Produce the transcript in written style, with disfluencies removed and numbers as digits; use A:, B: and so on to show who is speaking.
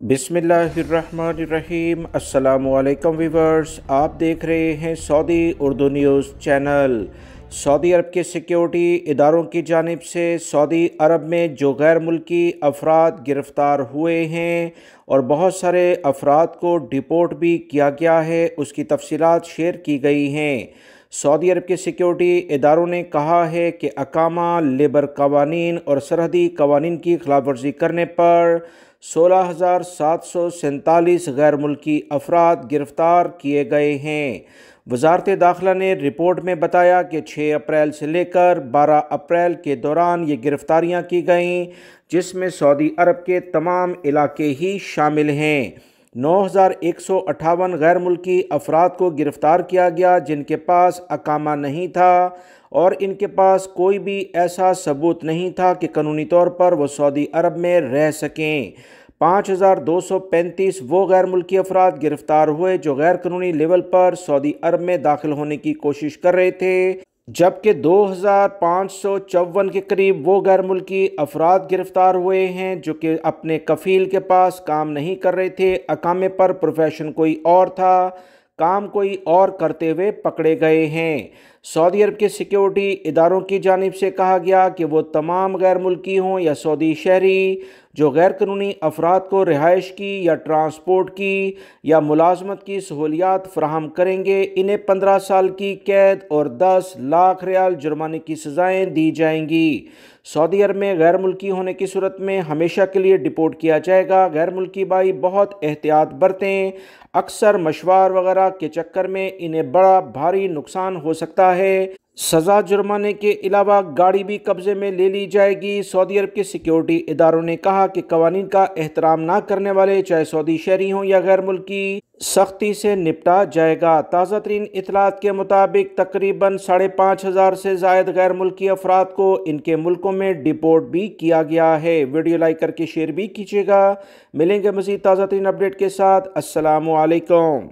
A: बिस्मिल्लाहिर्रहमानिर्रहीम। अस्सलामुअलैकुम वीवर्स, आप देख रहे हैं Saudi Urdu news channel. Saudi Arab के सिक्योरिटी इदारों की जानिब से सऊदी अरब में जो गैर मुल्की अफराद गिरफ़्तार हुए हैं और बहुत सारे अफराद को डिपोर्ट भी किया गया है, उसकी तफसीलात शेयर की गई हैं। सऊदी अरब के सिक्योरिटी इदारों ने कहा है कि अकामा, लेबर कवानीन और सरहदी कवानीन की खिलाफ वर्जी करने पर 16,747 गैर मुल्की अफराद गिरफ़्तार किए गए हैं। वजारत दाखिला ने रिपोर्ट में बताया कि 6 अप्रैल से लेकर 12 अप्रैल के दौरान ये गिरफ़्तारियाँ की गईं, जिसमें सऊदी अरब के तमाम इलाके ही शामिल हैं। 9,158 गैर मुल्की अफराद को गिरफ़्तार किया गया जिनके पास अकामा नहीं था और इनके पास कोई भी ऐसा सबूत नहीं था कि कानूनी तौर पर वो सऊदी अरब में रह सकें। 5,235 वो गैर मुल्की अफराद गिरफ़्तार हुए जो गैर कानूनी लेवल पर सऊदी अरब में दाखिल होने की कोशिश कर रहे थे, जबकि 2,554 के करीब वो गैर मुल्की अफराद गिरफ़्तार हुए हैं जो कि अपने कफ़ील के पास काम नहीं कर रहे थे, अकामे पर प्रोफेशन कोई और था, काम कोई और करते हुए पकड़े गए हैं। सऊदी अरब के सिक्योरिटी इदारों की जानिब से कहा गया कि वो तमाम गैर मुल्की हों या सऊदी शहरी जो गैर कानूनी अफराद को रिहाइश की या ट्रांसपोर्ट की या मुलाजमत की सहूलियात फ़राहम करेंगे, इन्हें 15 साल की कैद और 10 लाख रियाल जुर्माने की सज़ाएँ दी जाएंगी। सऊदी अरब में गैर मुल्की होने की सूरत में हमेशा के लिए डिपोर्ट किया जाएगा। गैर मुल्की भाई बहुत एहतियात बरतें, अक्सर मशवार वगैरह के चक्कर में इन्हें बड़ा भारी नुकसान हो सकता है। सज़ा जुर्माने के अलावा गाड़ी भी कब्ज़े में ले ली जाएगी। सऊदी अरब के सिक्योरिटी इदारों ने कहा कि कवानीन का एहतराम ना करने वाले चाहे सऊदी शहरी हों या गैर मुल्की, सख्ती से निपटा जाएगा। ताज़ा तरीन इतलात के मुताबिक तकरीबन 5,500 से ज़ायद गैर मुल्की अफराद को इनके मुल्कों में डिपोर्ट भी किया गया है। वीडियो लाइक करके शेयर भी कीजिएगा। मिलेंगे मज़ीद ताज़ा तरीन अपडेट के साथ। अस्सलामु अलैकुम।